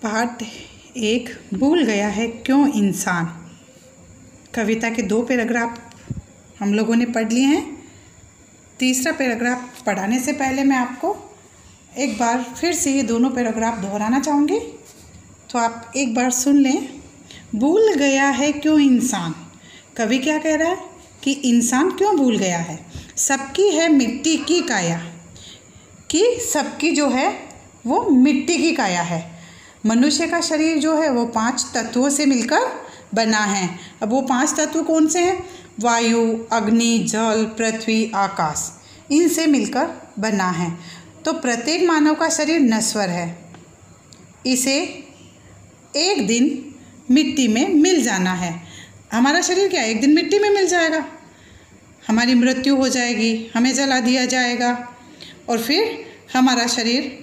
Part 1 भूल गया है क्यों इंसान। कविता के 2 पैराग्राफ हम लोगों ने पढ़ लिए हैं। तीसरा पैराग्राफ पढ़ाने से पहले मैं आपको एक बार फिर से ये दोनों पैराग्राफ दोहराना चाहूँगी, तो आप एक बार सुन लें। भूल गया है क्यों इंसान। कवि क्या कह रहा है कि इंसान क्यों भूल गया है। सबकी है मिट्टी की काया, कि सबकी जो है वो मिट्टी की काया है। मनुष्य का शरीर जो है वो 5 तत्वों से मिलकर बना है। अब वो 5 तत्व कौन से हैं? वायु, अग्नि, जल, पृथ्वी, आकाश, इनसे मिलकर बना है। तो प्रत्येक मानव का शरीर नश्वर है, इसे एक दिन मिट्टी में मिल जाना है। हमारा शरीर क्या एक दिन मिट्टी में मिल जाएगा, हमारी मृत्यु हो जाएगी, हमें जला दिया जाएगा और फिर हमारा शरीर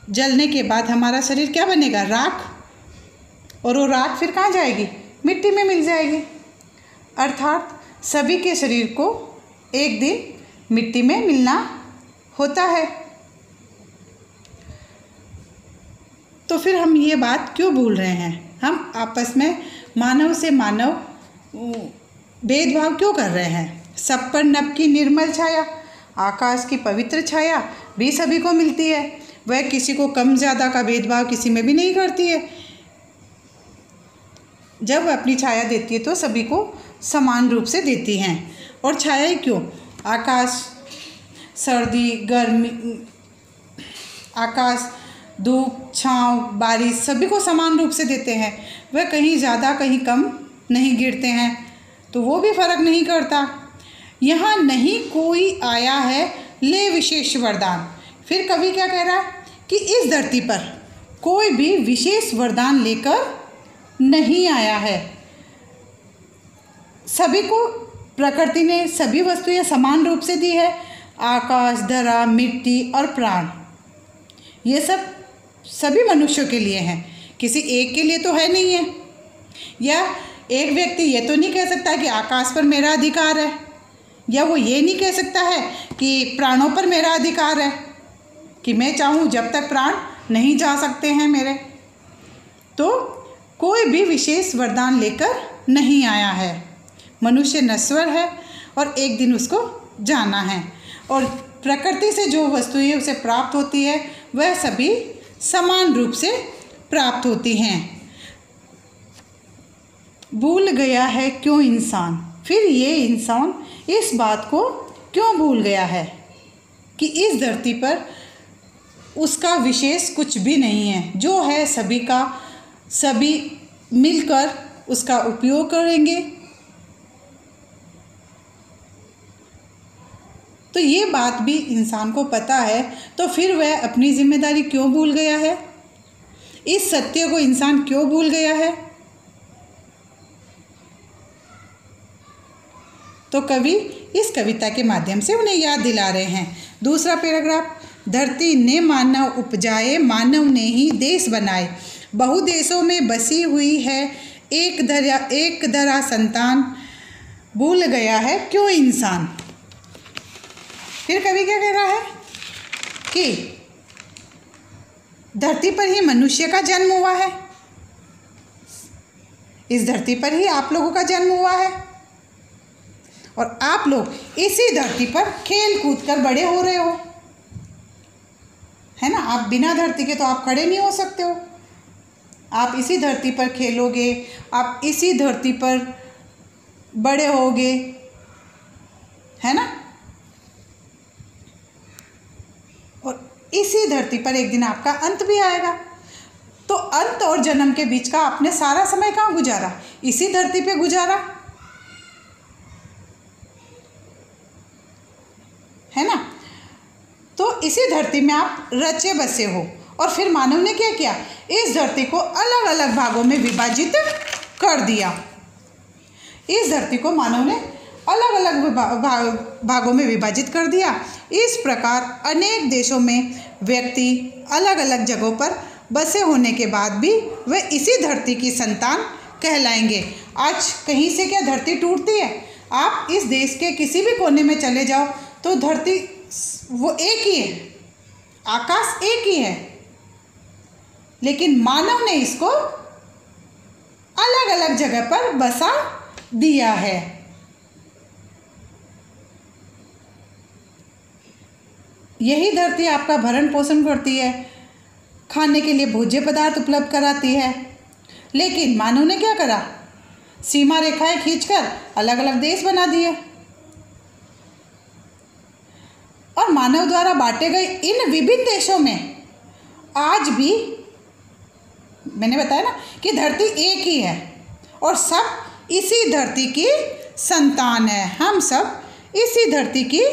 जलने के बाद हमारा शरीर क्या बनेगा? राख। और वो राख फिर कहाँ जाएगी? मिट्टी में मिल जाएगी। अर्थात सभी के शरीर को एक दिन मिट्टी में मिलना होता है। तो फिर हम ये बात क्यों भूल रहे हैं? हम आपस में मानव से मानव भेदभाव क्यों कर रहे हैं? सब पर नभ की निर्मल छाया, आकाश की पवित्र छाया भी सभी को मिलती है। वह किसी को कम ज़्यादा का भेदभाव किसी में भी नहीं करती है। जब वह अपनी छाया देती है तो सभी को समान रूप से देती हैं। और छाया ही क्यों? आकाश, सर्दी, गर्मी, आकाश, धूप, छाँव, बारिश सभी को समान रूप से देते हैं। वह कहीं ज़्यादा कहीं कम नहीं गिरते हैं, तो वो भी फर्क नहीं करता। यहाँ नहीं कोई आया है ले विशेष वरदान। फिर कवि क्या कह रहा है कि इस धरती पर कोई भी विशेष वरदान लेकर नहीं आया है। सभी को प्रकृति ने सभी वस्तुएं समान रूप से दी है। आकाश, धरा, मिट्टी और प्राण, ये सब सभी मनुष्यों के लिए हैं, किसी एक के लिए तो है नहीं है। या एक व्यक्ति ये तो नहीं कह सकता कि आकाश पर मेरा अधिकार है, या वो ये नहीं कह सकता है कि प्राणों पर मेरा अधिकार है, कि मैं चाहूँ जब तक प्राण नहीं जा सकते हैं मेरे। तो कोई भी विशेष वरदान लेकर नहीं आया है। मनुष्य नश्वर है और एक दिन उसको जाना है। और प्रकृति से जो वस्तुएं उसे प्राप्त होती है वह सभी समान रूप से प्राप्त होती हैं। भूल गया है क्यों इंसान। फिर ये इंसान इस बात को क्यों भूल गया है कि इस धरती पर उसका विशेष कुछ भी नहीं है। जो है सभी का, सभी मिलकर उसका उपयोग करेंगे। तो ये बात भी इंसान को पता है, तो फिर वह अपनी जिम्मेदारी क्यों भूल गया है? इस सत्य को इंसान क्यों भूल गया है? तो कवि इस कविता के माध्यम से उन्हें याद दिला रहे हैं। दूसरा पैराग्राफ, धरती ने मानव उपजाए, मानव ने ही देश बनाए, बहु देशों में बसी हुई है एक धरा संतान, भूल गया है क्यों इंसान। फिर कवि क्या कह रहा है कि धरती पर ही मनुष्य का जन्म हुआ है, इस धरती पर ही आप लोगों का जन्म हुआ है और आप लोग इसी धरती पर खेल कूद कर बड़े हो रहे हो, है ना। आप बिना धरती के तो आप खड़े नहीं हो सकते हो। आप इसी धरती पर खेलोगे, आप इसी धरती पर बड़े होगे, है ना। और इसी धरती पर एक दिन आपका अंत भी आएगा। तो अंत और जन्म के बीच का आपने सारा समय कहाँ गुजारा? इसी धरती पे गुजारा, है ना। तो इसी धरती में आप रचे बसे हो। और फिर मानव ने क्या किया? इस धरती को अलग अलग भागों में विभाजित कर दिया। इस धरती को मानव ने अलग अलग भागों में विभाजित कर दिया। इस प्रकार अनेक देशों में व्यक्ति अलग अलग जगहों पर बसे होने के बाद भी वे इसी धरती की संतान कहलाएंगे। आज कहीं से क्या धरती टूटती है? आप इस देश के किसी भी कोने में चले जाओ तो धरती वो एक ही है, आकाश एक ही है, लेकिन मानव ने इसको अलग अलग जगह पर बसा दिया है। यही धरती आपका भरण पोषण करती है, खाने के लिए भोज्य पदार्थ उपलब्ध कराती है, लेकिन मानव ने क्या करा? सीमा रेखाएं खींचकर अलग अलग देश बना दिए और मानव द्वारा बांटे गए इन विभिन्न देशों में आज भी मैंने बताया ना कि धरती एक ही है और सब इसी धरती की संतान है। हम सब इसी धरती की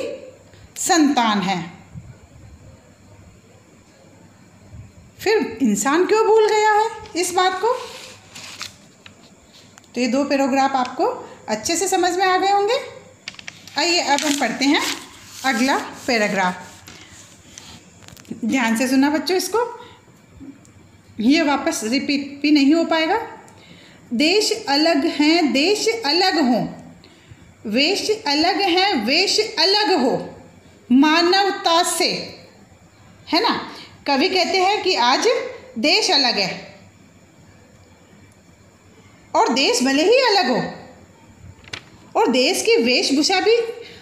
संतान हैं। फिर इंसान क्यों भूल गया है इस बात को? तो ये 2 पैराग्राफ आपको अच्छे से समझ में आ गए होंगे। आइए अब हम पढ़ते हैं अगला पैराग्राफ। ध्यान से सुना बच्चों इसको, ये वापस रिपीट भी नहीं हो पाएगा। देश अलग हैं, देश अलग हों, वेश अलग हैं, वेश अलग हो, मानवता से, है ना। कवि कहते हैं कि आज देश अलग है और देश भले ही अलग हो और देश की वेशभूषा भी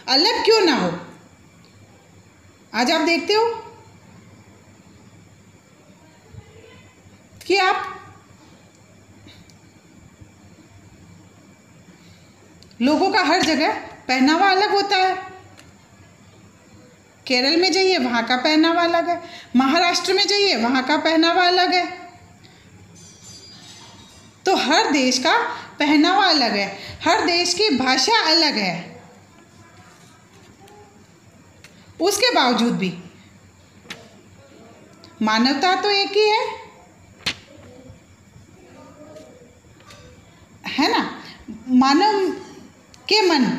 अलग क्यों ना हो। आज आप देखते हो कि आप लोगों का हर जगह पहनावा अलग होता है। केरल में जाइए वहाँ का पहनावा अलग है, महाराष्ट्र में जाइए वहाँ का पहनावा अलग है। तो हर देश का पहनावा अलग है, हर देश की भाषा अलग है। उसके बावजूद भी मानवता तो एक ही है ना।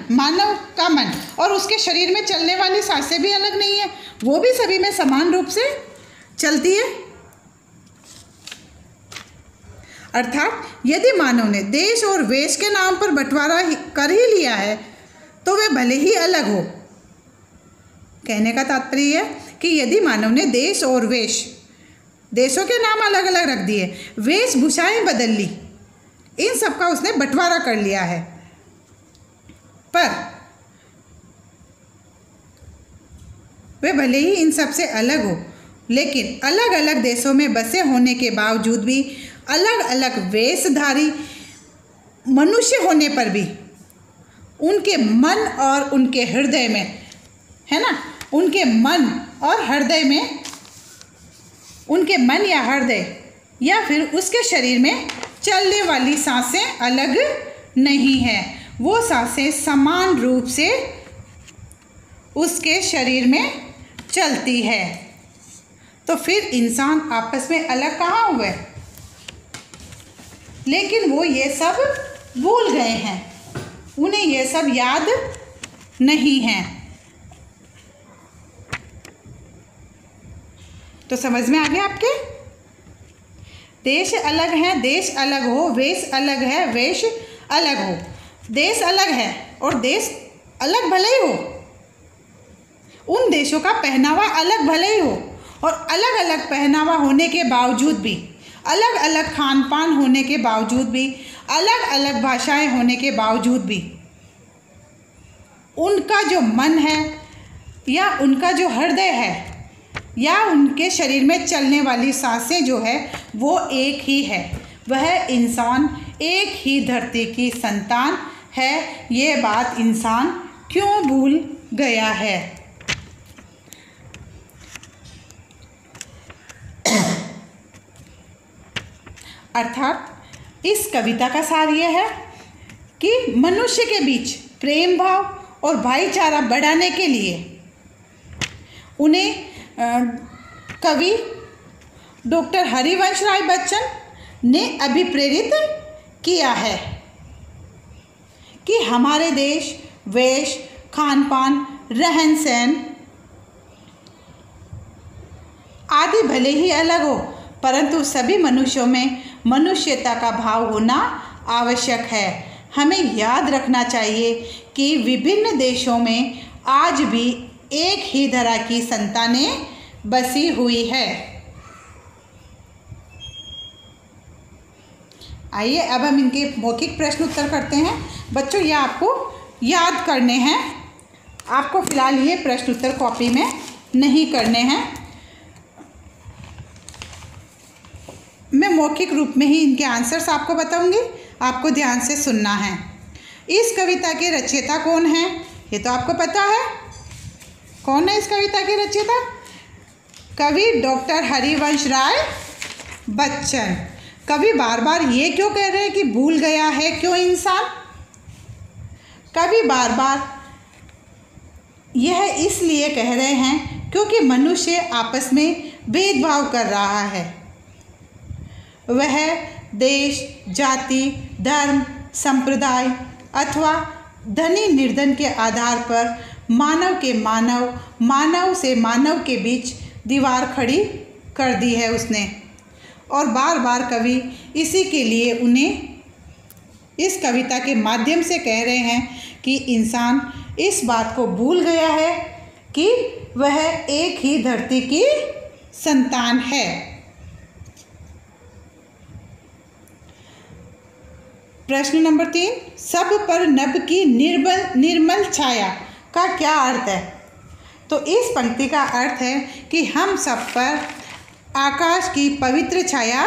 मानव का मन और उसके शरीर में चलने वाली सांसें भी अलग नहीं है, वो भी सभी में समान रूप से चलती है। अर्थात यदि मानव ने देश और वेश के नाम पर बंटवारा कर ही लिया है तो वे भले ही अलग हो। कहने का तात्पर्य है कि यदि मानव ने देश और वेश, देशों के नाम अलग अलग रख दिए, वेशभूषाएं बदल ली, इन सब का उसने बंटवारा कर लिया है, पर वे भले ही इन सब से अलग हो, लेकिन अलग अलग देशों में बसे होने के बावजूद भी, अलग अलग वेशधारी मनुष्य होने पर भी उनके मन और उनके हृदय में, है ना, उनके मन और हृदय में, उनके मन या हृदय या फिर उसके शरीर में चलने वाली सांसें अलग नहीं हैं। वो सांसें समान रूप से उसके शरीर में चलती है। तो फिर इंसान आपस में अलग कहाँ हुए? लेकिन वो ये सब भूल गए हैं, उन्हें ये सब याद नहीं है। तो समझ में आ गया आपके? देश अलग है, देश अलग हो, वेश अलग है, वेश अलग हो। देश अलग है और देश अलग भले ही हो, उन देशों का पहनावा अलग भले ही हो, और अलग अलग पहनावा होने के बावजूद भी, अलग अलग खान पान होने के बावजूद भी, अलग अलग भाषाएं होने के बावजूद भी, उनका जो मन है या उनका जो हृदय है या उनके शरीर में चलने वाली सांसें जो है वो एक ही है। वह इंसान एक ही धरती की संतान है। ये बात इंसान क्यों भूल गया है? अर्थात इस कविता का सार यह है कि मनुष्य के बीच प्रेम भाव और भाईचारा बढ़ाने के लिए उन्हें कवि डॉक्टर हरिवंश राय बच्चन ने अभिप्रेरित किया है कि हमारे देश, वेश, खान पान, रहन सहन आदि भले ही अलग हो, परंतु सभी मनुष्यों में मनुष्यता का भाव होना आवश्यक है। हमें याद रखना चाहिए कि विभिन्न देशों में आज भी एक ही धरा की संतानें बसी हुई है। आइए अब हम इनके मौखिक प्रश्न उत्तर करते हैं। बच्चों ये आपको याद करने हैं, आपको फिलहाल ये प्रश्न उत्तर कॉपी में नहीं करने हैं। मैं मौखिक रूप में ही इनके आंसर्स आपको बताऊंगी, आपको ध्यान से सुनना है। इस कविता के रचयिता कौन है? ये तो आपको पता है। कौन है इस कविता के रचयिता? कवि डॉक्टर हरिवंश राय बच्चन। कवि बार बार ये क्यों कह रहे हैं कि भूल गया है क्यों इंसान? कवि बार बार यह इसलिए कह रहे हैं क्योंकि मनुष्य आपस में भेदभाव कर रहा है। वह देश, जाति, धर्म, संप्रदाय अथवा धनी निर्धन के आधार पर मानव के मानव, मानव से मानव के बीच दीवार खड़ी कर दी है उसने। और बार बार कवि इसी के लिए उन्हें इस कविता के माध्यम से कह रहे हैं कि इंसान इस बात को भूल गया है कि वह एक ही धरती की संतान है। प्रश्न नंबर 3, सब पर नभ की निर्मल छाया का क्या अर्थ है? तो इस पंक्ति का अर्थ है कि हम सब पर आकाश की पवित्र छाया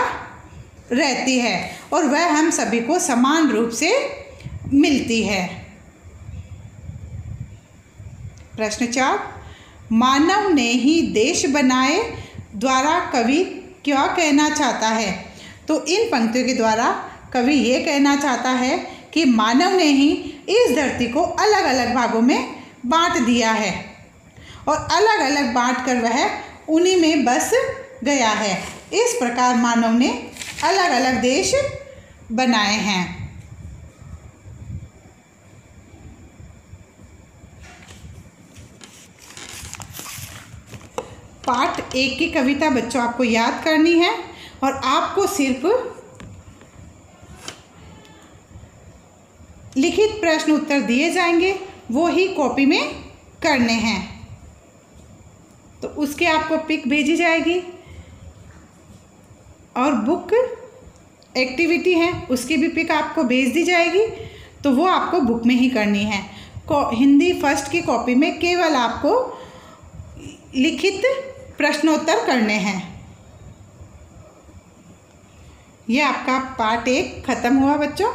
रहती है और वह हम सभी को समान रूप से मिलती है। प्रश्न 4, मानव ने ही देश बनाए द्वारा कवि क्या कहना चाहता है? तो इन पंक्तियों के द्वारा कवि ये कहना चाहता है कि मानव ने ही इस धरती को अलग अलग भागों में बांट दिया है और अलग अलग बांट कर वह उन्हीं में बस गया है। इस प्रकार मानव ने अलग अलग देश बनाए हैं। पाठ 1 की कविता बच्चों आपको याद करनी है और आपको सिर्फ लिखित प्रश्न उत्तर दिए जाएंगे, वो ही कॉपी में करने हैं। तो उसके आपको पिक भेजी जाएगी और बुक एक्टिविटी है उसकी भी पिक आपको भेज दी जाएगी। तो वो आपको बुक में ही करनी है। हिंदी फर्स्ट की कॉपी में केवल आपको लिखित प्रश्नोत्तर करने हैं। ये आपका पार्ट 1 खत्म हुआ बच्चों।